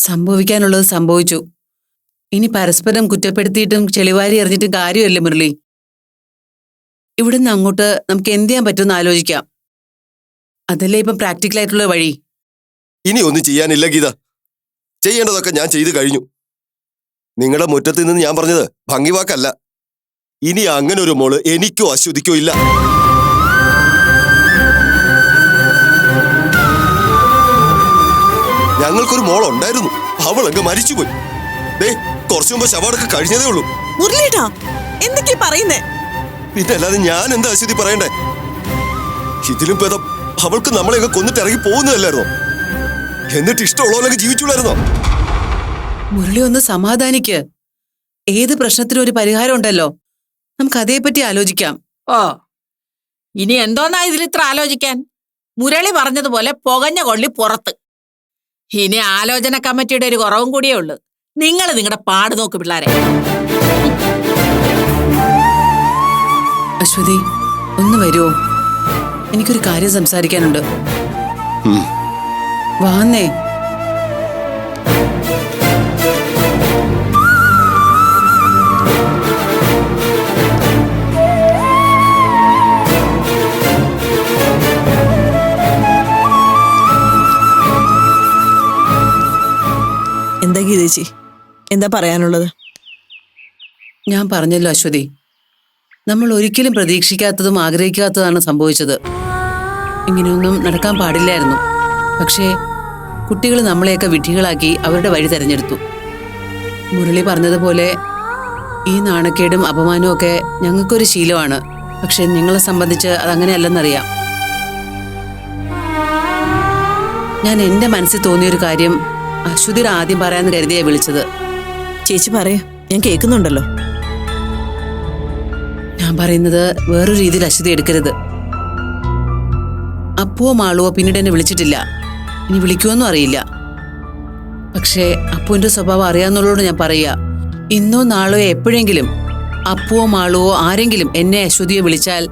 സംഭവിക്കാനുള്ളത് സംഭവിച്ചു. ഇനി പരസ്പരം കുറ്റപ്പെടുത്തിയിട്ടും ചെളിവാരി എറിഞ്ഞിട്ടും കാര്യമല്ലേ മുരളി. ഇവിടുന്ന് അങ്ങോട്ട് നമുക്ക് എന്ത് ചെയ്യാൻ പറ്റുമെന്ന് ആലോചിക്കാം. അതല്ലേ ഇപ്പം പ്രാക്ടിക്കലായിട്ടുള്ള വഴി. ഇനി ഒന്നും ചെയ്യാനില്ല ഗീത. ചെയ്യേണ്ടതൊക്കെ ഞാൻ ചെയ്തു കഴിഞ്ഞു. നിങ്ങളുടെ മുറ്റത്ത് നിന്ന് ഞാൻ പറഞ്ഞത് ഭംഗിവാക്കല്ല. ഇനി അങ്ങനെ ഒരു മോള് എനിക്കോ അശ്വതിക്കോ ഇല്ല. ഞങ്ങൾക്കൊരു മോളുണ്ടായിരുന്നു, അവളങ്ങ് മരിച്ചുപോയി. കുറച്ചു മുമ്പ് ശവടൊക്കെ കഴിഞ്ഞതേ ഉള്ളൂ. മുരളിയേട്ടാ എന്തൊക്കെയാ പറയുന്നേ? പിന്നെ അല്ലാതെ ഞാൻ എന്താ അശ്വതി പറയണ്ടേ? ഇതിലും ഭേദം അവൾക്ക് നമ്മളെയൊക്കെ കൊന്നിട്ട് ഇറങ്ങി പോകുന്നതല്ലായിരുന്നോ? എന്നിട്ട് ഇഷ്ടമുള്ളവരൊക്കെ ജീവിച്ചുള്ളായിരുന്നോ? മുരളി ഒന്ന് സമാധാനിക്ക്. ഏത് പ്രശ്നത്തിനും ഒരു പരിഹാരം ഉണ്ടല്ലോ. നമുക്ക് അതേപ്പറ്റി ആലോചിക്കാം. ഓ, ഇനി എന്തോന്നാ ഇതിൽ ഇത്ര ആലോചിക്കാൻ? മുരളി പറഞ്ഞതുപോലെ പുകഞ്ഞ കൊള്ളി പുറത്ത്. ഇനി ആലോചന കമ്മിറ്റിയുടെ ഒരു കുറവും കൂടിയേ ഉള്ളൂ. നിങ്ങൾ നിങ്ങളുടെ പാട് നോക്ക് പിള്ളാരെ. അശ്വതി ഒന്ന് വരുമോ? എനിക്കൊരു കാര്യം സംസാരിക്കാനുണ്ട്. വാന്നേ. എന്താ ഗീതേച്ചി, എന്താ പറയാനുള്ളത്? ഞാൻ പറഞ്ഞല്ലോ അശ്വതി, നമ്മൾ ഒരിക്കലും പ്രതീക്ഷിക്കാത്തതും ആഗ്രഹിക്കാത്തതാണ് സംഭവിച്ചത്. ഇങ്ങനെയൊന്നും നടക്കാൻ പാടില്ലായിരുന്നു. പക്ഷേ കുട്ടികൾ നമ്മളെയൊക്കെ വിഡ്ഢികളാക്കി അവരുടെ വഴി തെരഞ്ഞെടുത്തു. മുരളി പറഞ്ഞതുപോലെ ഈ നാണക്കേടും അപമാനവും ഒക്കെ ഞങ്ങൾക്കൊരു ശീലമാണ്. പക്ഷെ നിങ്ങളെ സംബന്ധിച്ച് അതങ്ങനെയല്ലെന്നറിയാം. ഞാൻ എൻ്റെ മനസ്സിൽ തോന്നിയൊരു കാര്യം അശ്വതിയുടെ ആദ്യം പറയാന്ന് കരുതിയാ വിളിച്ചത്. ചേച്ചി പറയൂ, ഞാൻ കേൾക്കുന്നുണ്ടല്ലോ. ഞാൻ പറയുന്നത് വേറൊരു രീതിയിൽ അശ്വതി എടുക്കരുത്. അപ്പുവോ മാളുവോ പിന്നീട് എന്നെ വിളിച്ചിട്ടില്ല. ഇനി വിളിക്കുമെന്നും അറിയില്ല. പക്ഷേ അപ്പുവിന്റെ സ്വഭാവം അറിയാവുന്നവരോട് ഞാൻ പറയുക, ഇന്നോ നാളോ എപ്പോഴെങ്കിലും അപ്പുവോ മാളുവോ ആരെങ്കിലും എന്നെ അശ്വതിയോ വിളിച്ചാൽ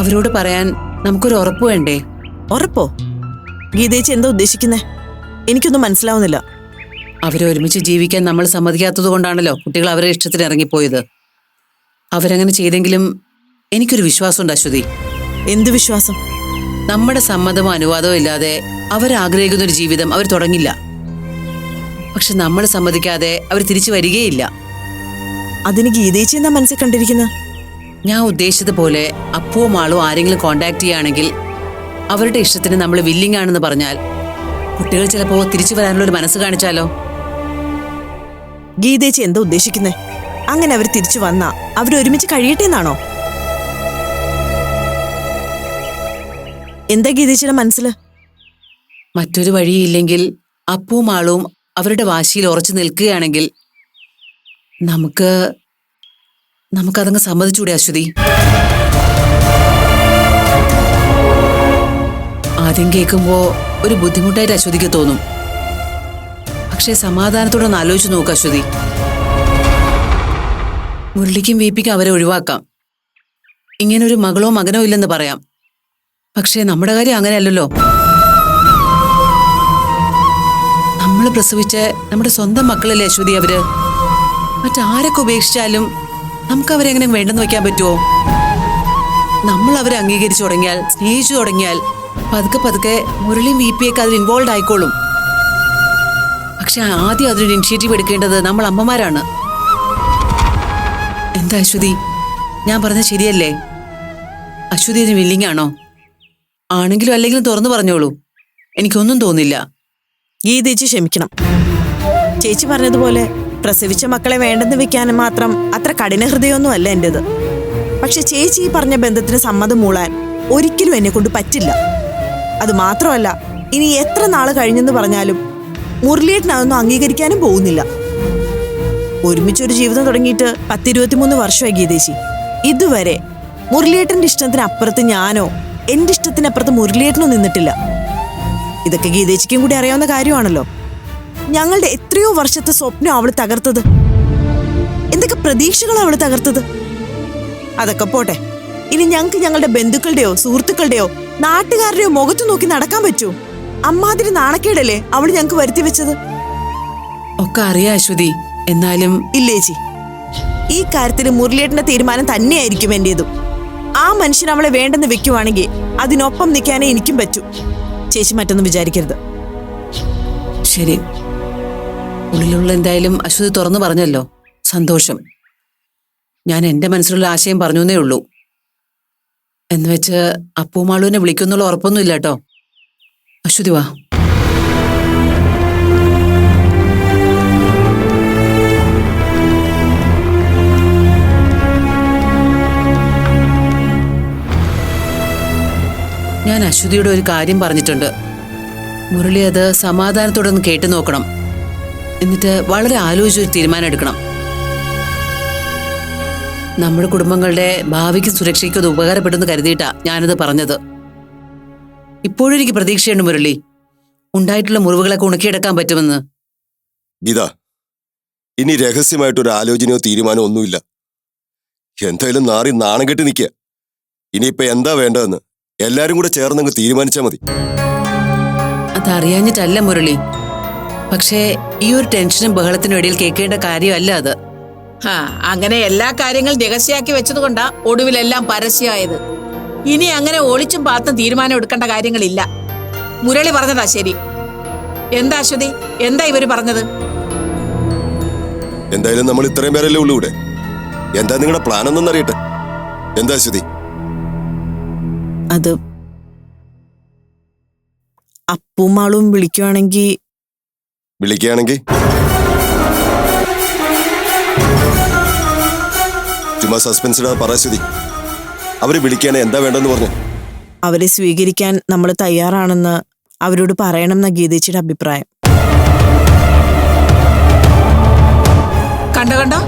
അവരോട് പറയാൻ നമുക്കൊരു ഉറപ്പ് വേണ്ടേ? ഉറപ്പോ? ഗീതേച്ചി എന്താ ഉദ്ദേശിക്കുന്നേ? എനിക്കൊന്നും മനസ്സിലാവുന്നില്ല. അവരെ ഒരുമിച്ച് ജീവിക്കാൻ നമ്മൾ സമ്മതിക്കാത്തത് കൊണ്ടാണല്ലോ കുട്ടികൾ അവരുടെ ഇഷ്ടത്തിന് ഇറങ്ങിപ്പോയത്. അവരങ്ങനെ ചെയ്തെങ്കിലും എനിക്കൊരു വിശ്വാസമുണ്ട് അശ്വതി. എന്ത് വിശ്വാസം? നമ്മുടെ സമ്മതമോ അനുവാദമോ ഇല്ലാതെ അവരാഗ്രഹിക്കുന്ന ഒരു ജീവിതം അവർ തുടങ്ങില്ല. പക്ഷെ നമ്മൾ സമ്മതിക്കാതെ അവർ തിരിച്ചു വരികയില്ല. അതിന് ഗീതേച്ചി എന്താ മനസ്സിൽ കണ്ടിരിക്കുന്നത്? ഞാൻ ഉദ്ദേശിച്ചതുപോലെ അപ്പുവോ മാളോ ആരെങ്കിലും കോണ്ടാക്ട് ചെയ്യുകയാണെങ്കിൽ അവരുടെ ഇഷ്ടത്തിന് നമ്മൾ വില്ലിംഗ് ആണെന്ന് പറഞ്ഞാൽ കുട്ടികൾ ചിലപ്പോ തിരിച്ചു വരാനുള്ള ഒരു മനസ്സ് കാണിച്ചാലോ? ഗീതേച്ചി എന്താ ഉദ്ദേശിക്കുന്നേ? അങ്ങനെ അവർ തിരിച്ചു വന്നാ അവരൊരുമിച്ച് കഴിയട്ടെ എന്നാണോ? എന്താ ഗീതേച്ചിയുടെ മനസ്സില്? മറ്റൊരു വഴിയില്ലെങ്കിൽ അപ്പുവും മാളും അവരുടെ വാശിയിൽ ഉറച്ചു നിൽക്കുകയാണെങ്കിൽ നമുക്കതങ്ങ് സമ്മതിച്ചൂടെ അശ്വതി? ആദ്യം കേൾക്കുമ്പോ ഒരു ബുദ്ധിമുട്ടായിട്ട് അശ്വതിക്ക് തോന്നും. പക്ഷെ സമാധാനത്തോടെ ഒന്ന് ആലോചിച്ച് നോക്ക് അശ്വതി. മുരളിക്കും വീപ്പിക്കും അവരെ ഒഴിവാക്കാം. ഇങ്ങനൊരു മകളോ മകനോ ഇല്ലെന്ന് പറയാം. പക്ഷേ നമ്മുടെ കാര്യം അങ്ങനെയല്ലല്ലോ. നമ്മൾ പ്രസവിച്ച നമ്മുടെ സ്വന്തം മക്കളല്ലേ അശ്വതി അവര്. മറ്റാരൊക്കെ ഉപേക്ഷിച്ചാലും നമുക്കവരെ എങ്ങനെ വേണ്ടെന്ന് വെക്കാൻ പറ്റുമോ? നമ്മൾ അവരെ അംഗീകരിച്ചു തുടങ്ങിയാൽ, സ്നേഹിച്ചു തുടങ്ങിയാൽ പതുക്കെ പതുക്കെ മുരളിയും വീപ്പിയൊക്കെ അതിൽ ഇൻവോൾവ് ആയിക്കോളും. പക്ഷെ ആദ്യം അതിനൊരു ഇനിഷ്യേറ്റീവ് എടുക്കേണ്ടത് നമ്മൾ അമ്മമാരാണ്. എന്താ അശ്വതി, ഞാൻ പറഞ്ഞത് ശരിയല്ലേ? അശ്വതി ഇതിന് വില്ലിംഗ് ആണോ? ആണെങ്കിലും അല്ലെങ്കിലും തുറന്നു പറഞ്ഞോളൂ, എനിക്കൊന്നും തോന്നില്ല. ഗീതേച്ചി ക്ഷമിക്കണം. ചേച്ചി പറഞ്ഞതുപോലെ പ്രസവിച്ച മക്കളെ വേണ്ടെന്ന് വെക്കാനും മാത്രം അത്ര കഠിന ഹൃദയമൊന്നും അല്ല എൻ്റെത്. പക്ഷെ ചേച്ചി ഈ പറഞ്ഞ ബന്ധത്തിന് സമ്മതം മൂളാൻ ഒരിക്കലും എന്നെ കൊണ്ട് പറ്റില്ല. അത് മാത്രമല്ല, ഇനി എത്ര നാള് കഴിഞ്ഞെന്ന് പറഞ്ഞാലും മുരളിയേട്ടനതൊന്നും അംഗീകരിക്കാനും പോകുന്നില്ല. ഒരുമിച്ചൊരു ജീവിതം തുടങ്ങിയിട്ട് 10-23 വർഷമായി ഗീതേച്ചി. ഇതുവരെ മുരളിയേട്ടന്റെ ഇഷ്ടത്തിനപ്പുറത്ത് ഞാനോ എന്റെ ഇഷ്ടത്തിനപ്പുറത്ത് മുരളിയേട്ടനോ നിന്നിട്ടില്ല. ഇതൊക്കെ ഗീതേച്ചിക്കും കൂടി അറിയാവുന്ന കാര്യമാണല്ലോ. ഞങ്ങളുടെ എത്രയോ വർഷത്തെ സ്വപ്നം അവള് തകർത്തത്. എന്തൊക്കെ പ്രതീക്ഷകളാണ് അവള് തകർത്തത്. അതൊക്കെ പോട്ടെ, ഇനി ഞങ്ങൾക്ക് ഞങ്ങളുടെ ബന്ധുക്കളുടെയോ സുഹൃത്തുക്കളുടെയോ നാട്ടുകാരുടെയോ മുഖത്ത് നോക്കി നടക്കാൻ പറ്റൂ? അമ്മാതിരി നാണക്കേടല്ലേ അവള് ഞങ്ങൾക്ക് വരുത്തി വെച്ചത്. ഒക്കെ അറിയാം അശ്വതി. എന്നാലും ഇല്ലേച്ചി, ഈ കാര്യത്തിൽ മുരളിയേട്ടന്റെ തീരുമാനം തന്നെയായിരിക്കും എന്റേതും. ആ മനുഷ്യൻ അവളെ വേണ്ടെന്ന് വെക്കുവാണെങ്കിൽ അതിനൊപ്പം നിൽക്കാനേ എനിക്കും പറ്റൂ. ചേച്ചി മറ്റൊന്നും വിചാരിക്കരുത്. ശരി, ഉള്ളിലുള്ള എന്തായാലും അശ്വതി തുറന്നു പറഞ്ഞല്ലോ, സന്തോഷം. ഞാൻ എന്റെ മനസ്സിലുള്ള ആശയം പറഞ്ഞേ ഉള്ളൂ. എന്നുവെച്ച് അപ്പുമാളുവിനെ വിളിക്കുന്നുള്ള ഉറപ്പൊന്നുമില്ല കേട്ടോ. അശ്വതി വാ. ഞാൻ അശ്വതിയുടെ ഒരു കാര്യം പറഞ്ഞിട്ടുണ്ട്. മുരളി അത് സമാധാനത്തോടെ ഒന്ന് കേട്ടു നോക്കണം. എന്നിട്ട് വളരെ ആലോചിച്ചൊരു തീരുമാനം എടുക്കണം. നമ്മുടെ കുടുംബങ്ങളുടെ ഭാവിക്കും സുരക്ഷയ്ക്കും അത് ഉപകാരപ്പെടുമെന്ന് കരുതിയിട്ടാ ഞാനത് പറഞ്ഞത്. ഇപ്പോഴും എനിക്ക് പ്രതീക്ഷയുണ്ട് മുരളി, ഉണ്ടായിട്ടുള്ള മുറിവുകളൊക്കെ ഉണക്കിയെടുക്കാൻ പറ്റുമെന്ന്. ഗീത, ഇനി രഹസ്യമായിട്ടൊരു ആലോചനയോ തീരുമാനമോ ഒന്നുമില്ല. എന്തായാലും നാറി നാണം കെട്ടി നിൽക്കുക. ഇനിയിപ്പോ എന്താ വേണ്ടതെന്ന് എല്ലാരും കൂടെ ചേർന്നങ്ങ് തീരുമാനിച്ചാൽ മതി. അതറിയാഞ്ഞിട്ടല്ല മുരളി, പക്ഷേ ഈ ഒരു ടെൻഷനും ബഹളത്തിനും ഇടയിൽ കേൾക്കേണ്ട കാര്യമല്ല അത്. അങ്ങനെ എല്ലാ കാര്യങ്ങളും രഹസ്യമാക്കി വെച്ചതുകൊണ്ടാ ഒടുവിലെല്ലാം പരസ്യമായത്. ഇനി അങ്ങനെ ഒളിച്ചും പാത്തും തീരുമാനം എടുക്കേണ്ട കാര്യങ്ങളില്ല. മുരളി പറഞ്ഞതാ ശരി. എന്താ അശ്വതി, എന്താ ഇവര് പറഞ്ഞത്? എന്തായാലും നമ്മൾ ഇത്രയും പേരല്ലേ ഉള്ളൂ ഇവിടെ. എന്താ നിങ്ങളുടെ പ്ലാൻ എന്നറിയട്ടെ. എന്താ അശ്വതി? അത് അപ്പുമാളും വിളിക്കുവാണെങ്കിൽ ചുമ്മാ സസ്പെൻസിടാതെ പറ അശ്വതി. അവര് വിളിക്കാനെ എന്താ വേണ്ടെന്ന് പറഞ്ഞു? അവരെ സ്വീകരിക്കാൻ നമ്മൾ തയ്യാറാണെന്ന് അവരോട് പറയണമെന്ന ഗീതേച്ചിയുടെ അഭിപ്രായം. കണ്ടോ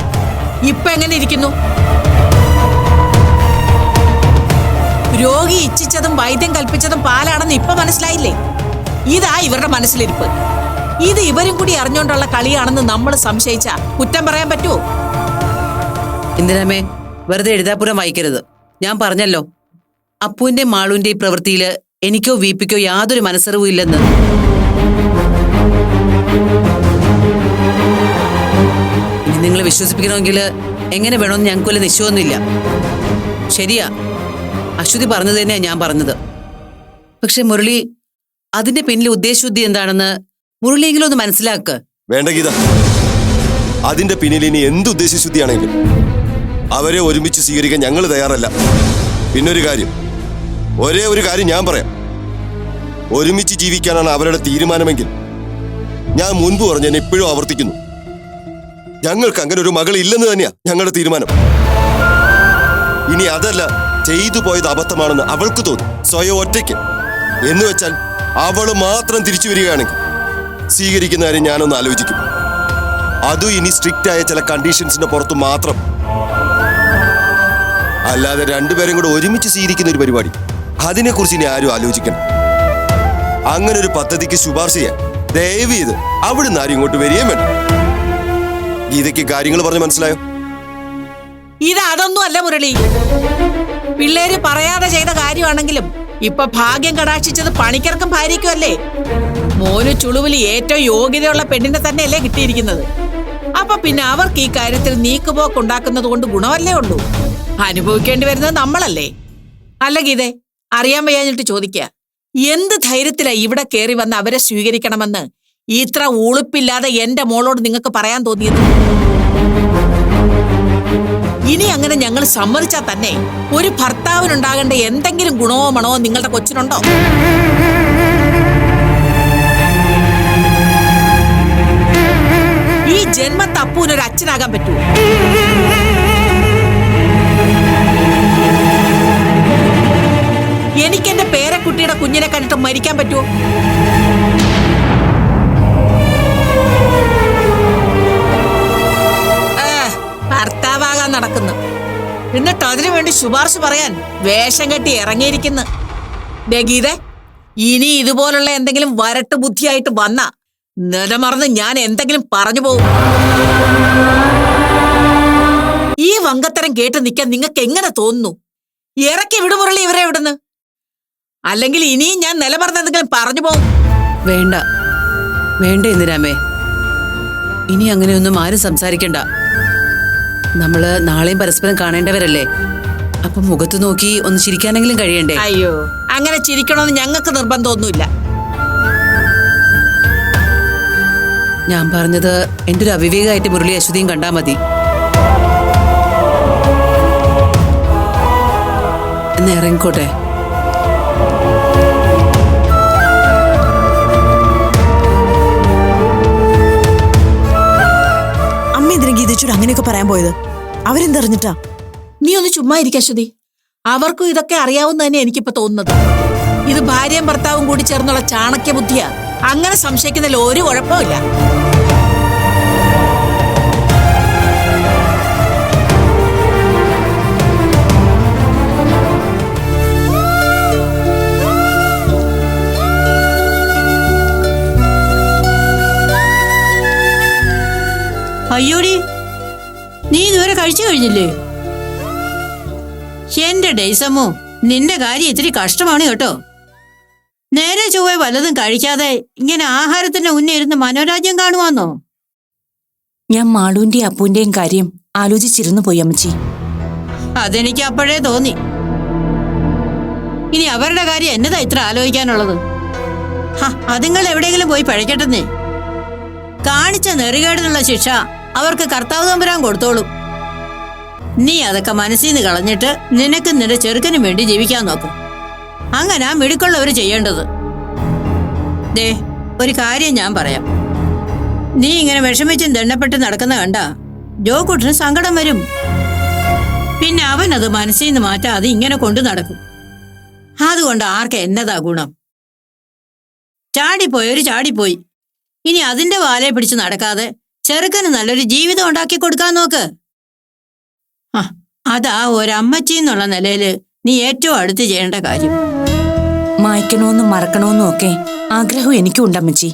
ഇപ്പൊ എങ്ങനെ ഇരിക്കുന്നു? രോഗി ഇച്ഛിച്ചതും വൈദ്യം കൽപ്പിച്ചതും പാലാണെന്ന് ഇപ്പൊ മനസ്സിലായില്ലേ? ഇതാ ഇവരുടെ മനസ്സിലിരിപ്പ്. ഇത് ഇവരും കൂടി അറിഞ്ഞുകൊണ്ടുള്ള കളിയാണെന്ന് നമ്മൾ സംശയിച്ച കുറ്റം പറയാൻ പറ്റുമോ? ഇന്ദിരാമേ, വെറുതെ എഴുതാപ്പുറം വായിക്കരുത്. ഞാൻ പറഞ്ഞല്ലോ, അപ്പുവിന്റെ മാളുവിന്റെ ഈ പ്രവൃത്തിയില് എനിക്കോ വീപ്പിക്കോ യാതൊരു മനസ്സറിവും ഇല്ലെന്ന്. ഇനി നിങ്ങൾ വിശ്വസിപ്പിക്കണമെങ്കിൽ എങ്ങനെ വേണമെന്ന് ഞങ്ങൾക്ക് വല്ല നിശ്ചയമൊന്നുമില്ല. ശരിയാ, അശ്വതി പറഞ്ഞത് തന്നെയാ ഞാൻ പറഞ്ഞത്. പക്ഷെ മുരളി, അതിന്റെ പിന്നിലെ ഉദ്ദേശശുദ്ധി എന്താണെന്ന് മുരളിയെങ്കിലും ഒന്ന് മനസ്സിലാക്ക്. വേണ്ട ഗീത, അതിന്റെ പിന്നിൽ ഇനി എന്ത് ഉദ്ദേശശുദ്ധിയാണെങ്കിലും അവരെ ഒരുമിച്ച് സ്വീകരിക്കാൻ ഞങ്ങൾ തയ്യാറല്ല. പിന്നൊരു കാര്യം, ഒരേ ഒരു കാര്യം ഞാൻ പറയാം. ഒരുമിച്ച് ജീവിക്കാനാണ് അവരുടെ തീരുമാനമെങ്കിൽ ഞാൻ മുൻപ് പറഞ്ഞ ഇപ്പോഴും ആവർത്തിക്കുന്നു, ഞങ്ങൾക്ക് അങ്ങനെ ഒരു മകൾ ഇല്ലെന്ന് തന്നെയാ ഞങ്ങളുടെ തീരുമാനം. ഇനി അതല്ല, ചെയ്തു പോയത് അബദ്ധമാണെന്ന് അവൾക്ക് തോന്നും സ്വയം ഒറ്റയ്ക്ക് എന്ന് വെച്ചാൽ അവള് മാത്രം തിരിച്ചു വരികയാണെങ്കിൽ സ്വീകരിക്കുന്ന കാര്യം ഞാനൊന്ന് ആലോചിക്കും. അതും ഇനി സ്ട്രിക്റ്റ് ആയ ചില കണ്ടീഷൻസിന്റെ പുറത്ത് മാത്രം. അല്ലാതെ രണ്ടുപേരും കൂടെ ഒരുമിച്ച് സ്വീകരിക്കുന്ന ഒരു പരിപാടി, അതിനെക്കുറിച്ച് ഇനി ആരും ആലോചിക്കണം. അങ്ങനെ ഒരു പദ്ധതിക്ക് ശുപാർശ ചെയ്യാൻ ദയവ് ചെയ്ത് അവിടുന്ന് ആരും ഇങ്ങോട്ട് വരികയും വേണ്ട. ഗീതയ്ക്ക് കാര്യങ്ങൾ പറഞ്ഞ് മനസ്സിലായോ? ഇത് അതൊന്നും അല്ല മുരളി. പിള്ളേര് പറയാതെ ചെയ്ത കാര്യമാണെങ്കിലും ഇപ്പൊ ഭാഗ്യം കടാക്ഷിച്ചത് പണിക്കർക്കും ഭാര്യയ്ക്കും അല്ലേ? മോന് ചുളുവിലി ഏറ്റവും യോഗ്യതയുള്ള പെണ്ണിനെ തന്നെയല്ലേ കിട്ടിയിരിക്കുന്നത്. അപ്പൊ പിന്നെ അവർക്ക് ഈ കാര്യത്തിൽ നീക്കുപോക്ക് ഉണ്ടാക്കുന്നത് കൊണ്ട് ഗുണമല്ലേ ഉള്ളൂ. അനുഭവിക്കേണ്ടി വരുന്നത് നമ്മളല്ലേ? അല്ല ഗീതേ, അറിയാൻ വയ്യാഞ്ഞിട്ട് ചോദിക്കുക, എന്ത് ധൈര്യത്തിലാ ഇവിടെ കയറി വന്ന് അവരെ സ്വീകരിക്കണമെന്ന് ഇത്ര ഉളുപ്പില്ലാതെ എന്റെ മോളോട് നിങ്ങൾക്ക് പറയാൻ തോന്നിയത്? ഇനി അങ്ങനെ ഞങ്ങൾ സമ്മതിച്ചാൽ തന്നെ ഒരു ഭർത്താവിനുണ്ടാകേണ്ട എന്തെങ്കിലും ഗുണമോ മണമോ നിങ്ങളുടെ കൊച്ചിനുണ്ടോ? ഈ ജന്മത്ത് അപ്പൂനൊരു അച്ഛനാകാൻ പറ്റുമോ? എനിക്ക് എന്റെ പേരക്കുട്ടിയുടെ കുഞ്ഞിനെ കണ്ടിട്ട് മരിക്കാൻ പറ്റുമോ? ഭർത്താവാകാൻ നടക്കുന്നു, എന്നിട്ട് അതിനു വേണ്ടി ശുപാർശ പറയാൻ വേഷം കെട്ടി ഇറങ്ങിയിരിക്കുന്നു. ഗീത, ഇനി ഇതുപോലുള്ള എന്തെങ്കിലും വരട്ട് ബുദ്ധിയായിട്ട് വന്ന നിലമറന്ന് ഞാൻ എന്തെങ്കിലും പറഞ്ഞു പോകും. ഈ വങ്കത്തരം കേട്ട് നിൽക്കാൻ നിങ്ങൾക്ക് എങ്ങനെ തോന്നുന്നു? ഇറക്കി വിടുമുരളി ഇവരെ ഇവിടുന്ന്. അല്ലെങ്കിൽ ഇനിയും ഞാൻ നിലമറന്ന് എന്തെങ്കിലും പറഞ്ഞു പോകും. വേണ്ട വേണ്ട ഇന്ദിരാമേ, ഇനി അങ്ങനെയൊന്നും ആരും സംസാരിക്കണ്ട. നമ്മള് നാളെയും പരസ്പരം കാണേണ്ടവരല്ലേ? അപ്പൊ മുഖത്ത് നോക്കി ഒന്ന് ചിരിക്കാനെങ്കിലും കഴിയണ്ടേ? അയ്യോ, അങ്ങനെ ചിരിക്കണമെന്ന് ഞങ്ങൾക്ക് നിർബന്ധമൊന്നുമില്ല. ഞാൻ പറഞ്ഞത് എന്റെ ഒരു അവിവേകമായിട്ട് മുരളി അശ്വതിയും കണ്ടാ മതി. എന്ന് ഇറങ്ങിക്കോട്ടെ. അമ്മ എന്തിനാ ഗീതച്ചോട് അങ്ങനെയൊക്കെ പറയാൻ പോയത്? അവരെന്തറിഞ്ഞിട്ടാ? നീ ഒന്ന് ചുമ്മാ ഇരിക്ക അശ്വതി. അവർക്കും ഇതൊക്കെ അറിയാവുന്ന തന്നെ എനിക്കിപ്പോ തോന്നുന്നത്. ഇത് ഭാര്യയും ഭർത്താവും കൂടി ചേർന്നുള്ള ചാണക്യ ബുദ്ധിയാ. അങ്ങനെ സംശയിക്കുന്നതിൽ ഒരു കുഴപ്പമില്ല. അയ്യോടി, നീ ഇതുവരെ കഴിച്ചു കഴിഞ്ഞില്ലേ? എന്റെ ഡേയ്സമ്മോ, നിന്റെ കാര്യം ഇത്തിരി കഷ്ടമാണ് കേട്ടോ. നേരെ ചൊവ്വേ വല്ലതും കഴിക്കാതെ ഇങ്ങനെ ആഹാരത്തിന്റെ മുന്നേ ഇരുന്ന് മനോരാജ്യം കാണുവാന്നോ? ഞാൻ മാളുവിന്റെയും അപ്പുവിന്റെയും കാര്യം ആലോചിച്ചിരുന്നു പോയി അമ്മച്ചി. അതെനിക്ക് അപ്പോഴേ തോന്നി. ഇനി അവരുടെ കാര്യം എന്നതാ ഇത്ര ആലോചിക്കാനുള്ളത്? അതുങ്ങൾ എവിടെയെങ്കിലും പോയി പഴയ്ക്കട്ടെന്നേ. കാണിച്ച നെറികേടിനുള്ള ശിക്ഷ അവർക്ക് കർത്താവ് തമ്പുരാൻ കൊടുത്തോളും. നീ അതൊക്കെ മനസ്സിൽ നിന്ന് കളഞ്ഞിട്ട് നിനക്ക് നിന്റെ ചെറുക്കനും വേണ്ടി ജീവിക്കാൻ നോക്ക്. അങ്ങനെ മിടുക്കുള്ളവര് ചെയ്യേണ്ടത്. ദേ, ഒരു കാര്യം ഞാൻ പറയാം. നീ ഇങ്ങനെ വിഷമിച്ചും ദണ്ണപ്പെട്ട് നടക്കുന്ന കണ്ട ജോക്കുട്ടിന് സങ്കടം വരും. പിന്നെ അവൻ അത് മനസ്സിൽ നിന്ന് മാറ്റാതെ ഇങ്ങനെ കൊണ്ടു നടക്കും. അതുകൊണ്ട് ആർക്ക് എന്നതാ ഗുണം? ചാടിപ്പോയൊരു ചാടിപ്പോയി. ഇനി അതിന്റെ വാലെ പിടിച്ച് നടക്കാതെ ചെറുക്കന് നല്ലൊരു ജീവിതം ഉണ്ടാക്കി കൊടുക്കാൻ നോക്ക്. അതാ ഒരമ്മച്ചി എന്നുള്ള നിലയില് നീ ഏറ്റവും അടുത്ത് ചെയ്യേണ്ട കാര്യം. മായ്ക്കണമെന്നും മറക്കണമെന്നും ഒക്കെ ആഗ്രഹം എനിക്കും ഉണ്ടമ്മച്ചി.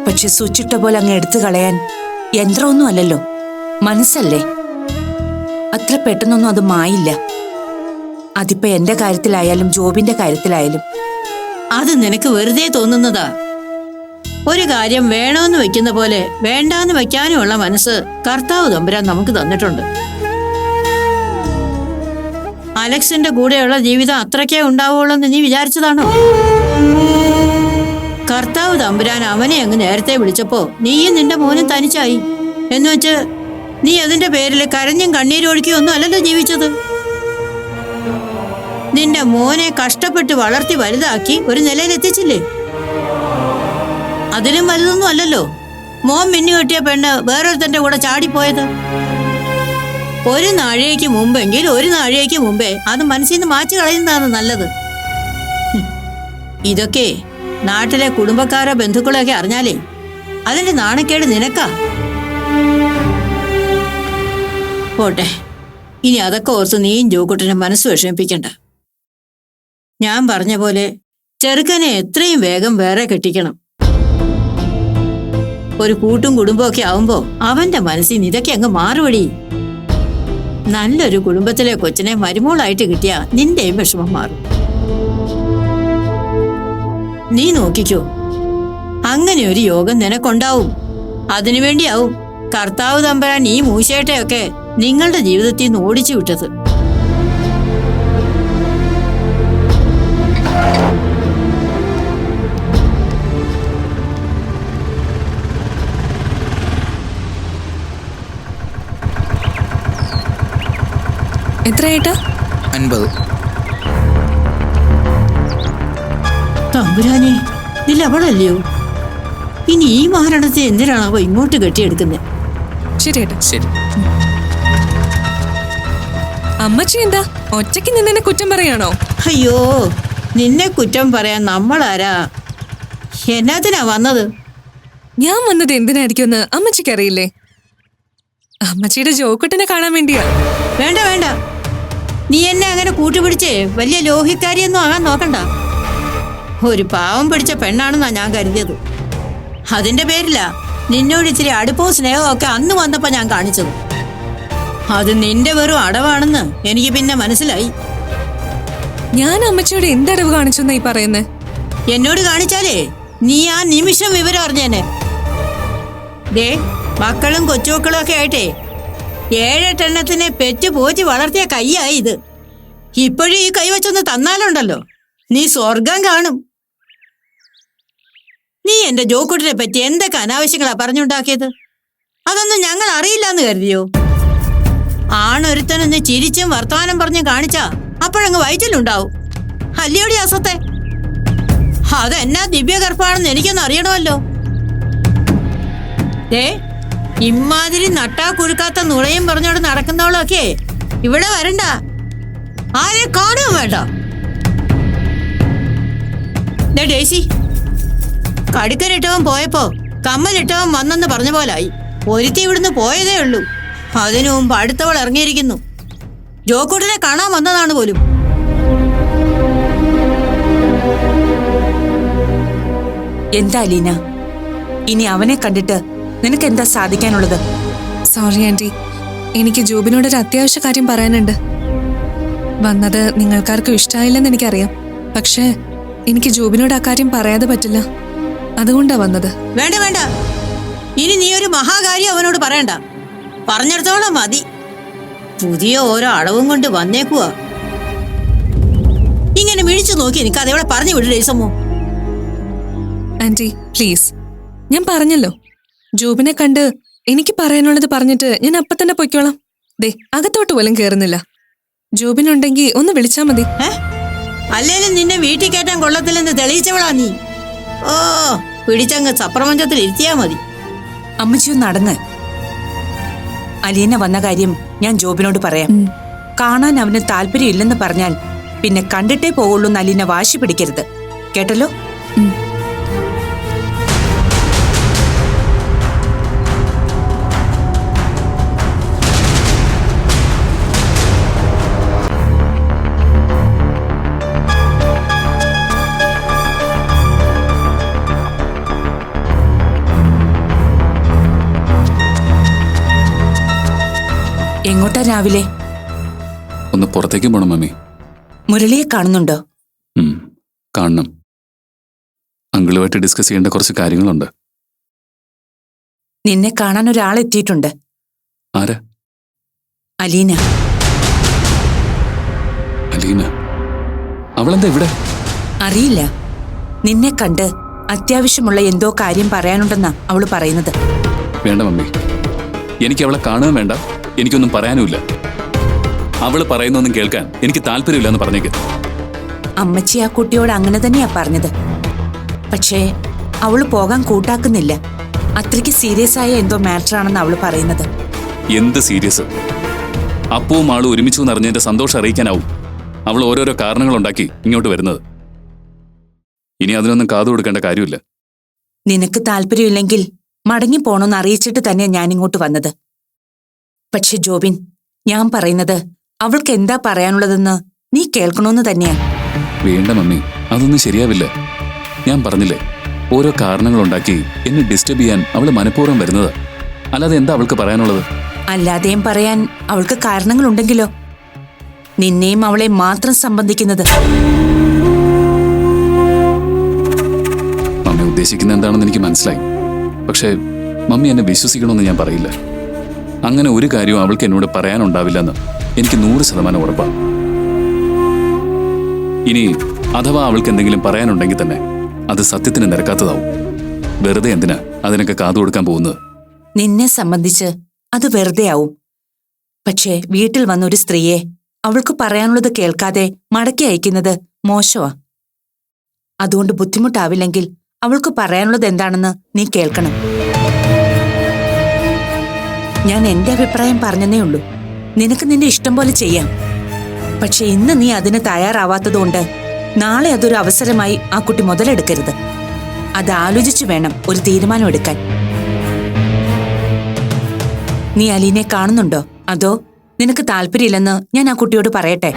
പക്ഷെ സ്വിച്ചിട്ട പോലെ അങ്ങ് എടുത്തു കളയാൻ യന്ത്രമൊന്നും അല്ലല്ലോ, മനസ്സല്ലേ. അത്ര പെട്ടെന്നൊന്നും അത് മായില്ല. അതിപ്പോ എന്റെ കാര്യത്തിലായാലും ജോബിന്റെ കാര്യത്തിലായാലും. അത് നിനക്ക് വെറുതെ തോന്നുന്നതാ. ഒരു കാര്യം വേണമെന്ന് വെക്കുന്ന പോലെ വേണ്ടാന്ന് വെക്കാനുമുള്ള മനസ്സ് കർത്താവ് തമ്പുരാൻ നമുക്ക് തന്നിട്ടുണ്ട്. അലക്സിന്റെ കൂടെയുള്ള ജീവിതം അത്രയ്ക്കേ ഉണ്ടാവുള്ളൂ എന്ന് നീ വിചാരിച്ചതാണോ? കർത്താവ് തമ്പുരാൻ അവനെ അങ്ങ് നേരത്തെ വിളിച്ചപ്പോ നീയും നിന്റെ മോനും തനിച്ചായി എന്നുവെച്ച് നീ അതിന്റെ പേരിൽ കരഞ്ഞും കണ്ണീരും ഒഴുക്കിയൊന്നും അല്ലല്ലോ ജീവിച്ചത്. നിന്റെ മോനെ കഷ്ടപ്പെട്ട് വളർത്തി വലുതാക്കി ഒരു നിലയിലെത്തിച്ചില്ലേ? അതിലും വലുതൊന്നും അല്ലല്ലോ മോൻ മിന്നു കെട്ടിയ പെണ്ണ് വേറൊരുത്തന്റെ കൂടെ ചാടിപ്പോയത്. ഒരു നാഴികയ്ക്ക് മുമ്പെങ്കിൽ ഒരു നാഴികയ്ക്ക് മുമ്പേ അത് മനസ്സിൽ നിന്ന് മാറ്റി കളയുന്നതാണ് നല്ലത്. ഇതൊക്കെ നാട്ടിലെ കുടുംബക്കാരോ ബന്ധുക്കളൊക്കെ അറിഞ്ഞാലേ അതിന്റെ നാണക്കേട് നിനക്കാ. പോട്ടെ, ഇനി അതൊക്കെ ഓർത്ത് നീയും ജോക്കുട്ടനെ മനസ്സ് വിഷമിപ്പിക്കണ്ട. ഞാൻ പറഞ്ഞ പോലെ ചെറുക്കനെ എത്രയും വേഗം വേറെ കെട്ടിക്കണം. ഒരു കൂട്ടും കുടുംബമൊക്കെ ആവുമ്പോ അവന്റെ മനസ്സിൽ നിന്ന് ഇതൊക്കെ അങ്ങ് മാറുപടി. നല്ലൊരു കുടുംബത്തിലെ കൊച്ചിനെ മരുമോളായിട്ട് കിട്ടിയാ നിന്റെയും വിഷമം മാറും. നീ നോക്കിക്കോ, അങ്ങനെ ഒരു യോഗം നിനക്കുണ്ടാവും. അതിനുവേണ്ടിയാവും കർത്താവ് തമ്പുരാൻ ഈ മൂശേട്ടയൊക്കെ നിങ്ങളുടെ ജീവിതത്തിൽ നിന്ന് ഓടിച്ചു വിട്ടത്. എത്രയായിട്ടാ? 50. തമ്പുരാനെ, ഇതിൽ അവളല്ലയോ? ഇനി ഈ മഹാരണത്തെ എന്തിനാണാവോ ഇങ്ങോട്ട് കെട്ടിയെടുക്കുന്നത്? ശരി ഏട്ടാ. ശരി. അമ്മച്ചി എന്താ ഒറ്റയ്ക്ക് നിന്നെ കുറ്റം പറയാണോ? അയ്യോ, നിന്നെ കുറ്റം പറയാൻ നമ്മളാരാ? എന്നാത്തിനാ വന്നത്? ഞാൻ വന്നത് എന്തിനായിരിക്കുമെന്ന് അമ്മച്ചിക്ക് അറിയില്ലേ? അമ്മച്ചിയുടെ ജോക്കുട്ടനെ കാണാൻ വേണ്ടിയാ. വേണ്ട വേണ്ട, നീ എന്നെ അങ്ങനെ കൂട്ടുപിടിച്ചേ വലിയ ലോഹിക്കാരിയൊന്നും ആകാൻ നോക്കണ്ട. ഒരു പാവം പിടിച്ച പെണ്ണാണെന്നാ ഞാൻ കരുതിയത്. അതിന്റെ പേരില്ല നിന്നോട് ഇത്തിരി അടുപ്പവും സ്നേഹവും ഒക്കെ അന്ന് വന്നപ്പോ ഞാൻ കാണിച്ചത്. അത് നിന്റെ വെറും അടവാണെന്ന് എനിക്ക് പിന്നെ മനസ്സിലായി. ഞാൻ അമ്മച്ചിയോട് എന്തടവ് കാണിച്ചു എന്നായി പറയുന്നേ? എന്നോട് കാണിച്ചാലേ നീ ആ നിമിഷം വിവരം അറിഞ്ഞേനെ. ദേ മക്കളും കൊച്ചുമക്കളും ഒക്കെ ആയിട്ടേ 7-8 എണ്ണത്തിനെ പെറ്റ് പോറ്റി വളർത്തിയ കൈയായി ഇത്. ഇപ്പോഴും ഈ കൈ വെച്ചൊന്ന് തന്നാലുണ്ടല്ലോ നീ സ്വർഗം കാണും. നീ എന്റെ ജോക്കുട്ടിനെ പറ്റി എന്തൊക്കെ അനാവശ്യങ്ങളാ പറഞ്ഞുണ്ടാക്കിയത്? അതൊന്നും ഞങ്ങൾ അറിയില്ലാന്ന് കരുതിയോ? ആണൊരുത്തനൊന്ന് ചിരിച്ചും വർത്തമാനം പറഞ്ഞും കാണിച്ചാ അപ്പോഴങ്ങ് വയറ്റിലുണ്ടാവും. അല്ലയോടി അസത്തെ? അതെന്നാ ദിവ്യഗർഭാണെന്ന് എനിക്കൊന്ന് അറിയണമല്ലോ. ഇമ്മാതിരി നട്ടാ കുഴുക്കാത്ത നുണയും പറഞ്ഞോട് നടക്കുന്നവളൊക്കെ ഇവിടെ വരണ്ട. ആരെ കാണുകയും വേണ്ട. ഡേസി, കടുക്കനിട്ടവൻ പോയപ്പോ കമ്മലിട്ടവൻ വന്നെന്ന് പറഞ്ഞ പോലായി. ഒരുത്തി ഇവിടുന്ന് പോയതേ ഉള്ളൂ. അതിനു മുമ്പ് അടുത്തവൾ ഇറങ്ങിയിരിക്കുന്നു. ജോക്കൂട്ടിനെ കാണാൻ വന്നതാണ് പോലും. എന്താ അലീന, ഇനി അവനെ കണ്ടിട്ട് നിനക്ക് എന്താ സാധിക്കാനുള്ളത്? സോറി ആന്റി, എനിക്ക് ജോബിനോടൊരു അത്യാവശ്യ കാര്യം പറയാനുണ്ട്. വന്നത് നിങ്ങൾക്കാർക്കും ഇഷ്ടമായില്ലെന്ന് എനിക്കറിയാം. പക്ഷേ എനിക്ക് ജോബിനോട് ആ കാര്യം പറയാതെ പറ്റില്ല. അതുകൊണ്ടാ വന്നത്. വേണ്ട വേണ്ട, ഇനി നീ ഒരു മഹാകാര്യം അവനോട് പറയണ്ട. പറഞ്ഞിടത്തോളം മതി. പുതിയ ഓരോ അടവും കൊണ്ട് വന്നേക്കുവാ. ഇങ്ങനെ മിഴിച്ചു നോക്കി എനിക്ക് അതേവിടെ പറഞ്ഞു വിടേ സമോ. ആന്റി പ്ലീസ്, ഞാൻ പറഞ്ഞല്ലോ, ജോബിനെ കണ്ട് എനിക്ക് പറയാനുള്ളത് പറഞ്ഞിട്ട് ഞാൻ അപ്പൊ തന്നെ പൊയ്ക്കോളാം. ദേ അകത്തോട്ട് പോലും കേറുന്നില്ല. ജോബിനുണ്ടെങ്കിൽ ഒന്ന് വിളിച്ചാ മതി. അല്ലേലും നിന്നെ വീട്ടിൽ കയറ്റാൻ കൊള്ളത്തില്ലെന്ന് തെളിയിച്ചവളാ നീ. ഓ, പിടിച്ചങ്ങ് സപ്രപഞ്ചത്തിൽ ഇരുത്തിയാ മതി. അമ്മച്ചിയൊന്ന് നടന്ന്. അലീന വന്ന കാര്യം ഞാൻ ജോബിനോട് പറയാം. കാണാൻ അവന് താല്പര്യം ഇല്ലെന്ന് പറഞ്ഞാൽ പിന്നെ കണ്ടിട്ടേ പോവുള്ളൂ എന്ന് അലീന വാശി പിടിക്കരുത്, കേട്ടല്ലോ? എങ്ങോട്ടാ രാവിലെ? ഒന്ന് പുറത്തേക്ക് പോണം മമ്മി. മുരളിയെ കാണുന്നുണ്ടോ? കാണണം. അങ്കിളുമായിട്ട് ഡിസ്കസ് ചെയ്യേണ്ട കുറച്ച് കാര്യങ്ങളുണ്ട്. നിന്നെ കാണാൻ ഒരാളെത്തിയിട്ടുണ്ട്. ആരാ? അലീന. അലീന? അവളെന്താ ഇവിടെ? അറിയില്ല. നിന്നെ കണ്ട് അത്യാവശ്യമുള്ള എന്തോ കാര്യം പറയാനുണ്ടെന്നാ അവള് പറയുന്നത്. വേണ്ട മമ്മി, എനിക്ക് അവളെ കാണുകയും വേണ്ട, എനിക്കൊന്നും പറയാനുമില്ല. അവള് പറയുന്നൊന്നും കേൾക്കാൻ എനിക്ക് താല്പര്യമില്ല എന്ന് പറഞ്ഞേക്ക്. അമ്മച്ചി ആ കുട്ടിയോട് അങ്ങനെ തന്നെയാ പറഞ്ഞത്. പക്ഷേ അവള് പോകാൻ കൂട്ടാക്കുന്നില്ല. അത്രയ്ക്ക് സീരിയസ് ആയ എന്തോ മാറ്റർ ആണെന്ന് അവള് പറയുന്നത്. എന്ത് സീരിയസ്? അപ്പവും ആളും ഒരുമിച്ചു എന്നറിഞ്ഞതിന്റെ സന്തോഷം അറിയിക്കാനാവും അവൾ ഓരോരോ കാരണങ്ങളുണ്ടാക്കി ഇങ്ങോട്ട് വരുന്നത്. ഇനി അതിനൊന്നും കാതു കൊടുക്കേണ്ട കാര്യമില്ല. നിനക്ക് താല്പര്യമില്ലെങ്കിൽ മടങ്ങി പോണോന്ന് അറിയിച്ചിട്ട് തന്നെയാ ഞാനിങ്ങോട്ട് വന്നത്. പക്ഷെ ജോബിൻ, ഞാൻ പറയുന്നത് അവൾക്ക് എന്താ പറയാനുള്ളതെന്ന് നീ കേൾക്കണോന്ന് തന്നെയാ. വേണ്ട മമ്മി, അതൊന്നും ശരിയാവില്ല. ഞാൻ പറഞ്ഞില്ലേ, ഓരോ കാരണങ്ങളുണ്ടാക്കി എന്നെ ഡിസ്റ്റർബ് ചെയ്യാൻ അവള് മനഃപൂർവ്വം വരുന്നത്. അല്ലാതെ എന്താ അവൾക്ക് പറയാനുള്ളത്? അല്ലാതെയും പറയാൻ അവൾക്ക് കാരണങ്ങളുണ്ടെങ്കിലോ? നിന്നെയും അവളെ മാത്രം സംബന്ധിക്കുന്നത്. മമ്മി ഉദ്ദേശിക്കുന്ന എന്താണെന്ന് എനിക്ക് മനസ്സിലായി. പക്ഷേ മമ്മി എന്നെ വിശ്വസിക്കണമെന്ന് ഞാൻ പറയില്ല. അങ്ങനെ ഒരു കാര്യവും അവൾക്ക് എന്നോട് പറയാനുണ്ടാവില്ലെന്ന് എനിക്ക് 100% ഉറപ്പാണ്. ഇനി അഥവാ അവൾക്ക് എന്തെങ്കിലും പറയാനുണ്ടെങ്കിൽ തന്നെ അത് സത്യത്തിന് നിരക്കാത്തതാവും. വെറുതെ എന്തിനാ അതിനൊക്കെ കാതു കൊടുക്കാൻ പോകുന്നത്? നിന്നെ സംബന്ധിച്ച് അത് വെറുതെ ആവും. പക്ഷേ വീട്ടിൽ വന്ന ഒരു സ്ത്രീയെ അവൾക്ക് പറയാനുള്ളത് കേൾക്കാതെ മടക്കി അയക്കുന്നത് മോശമാ. അതുകൊണ്ട് ബുദ്ധിമുട്ടാവില്ലെങ്കിൽ അവൾക്ക് പറയാനുള്ളത് എന്താണെന്ന് നീ കേൾക്കണം. ഞാൻ എന്റെ അഭിപ്രായം പറഞ്ഞതേ ഉള്ളൂ. നിനക്ക് നിന്റെ ഇഷ്ടം പോലെ ചെയ്യാം. പക്ഷെ ഇന്ന് നീ അതിന് തയ്യാറാവാത്തതുകൊണ്ട് നാളെ അതൊരു അവസരമായി ആ കുട്ടി മുതലെടുക്കരുത്. അത് ആലോചിച്ചു വേണം ഒരു തീരുമാനം എടുക്കാൻ. നീ അലീനെ കാണുന്നുണ്ടോ? അതോ നിനക്ക് താല്പര്യമില്ലെന്ന് ഞാൻ ആ കുട്ടിയോട് പറയട്ടെ?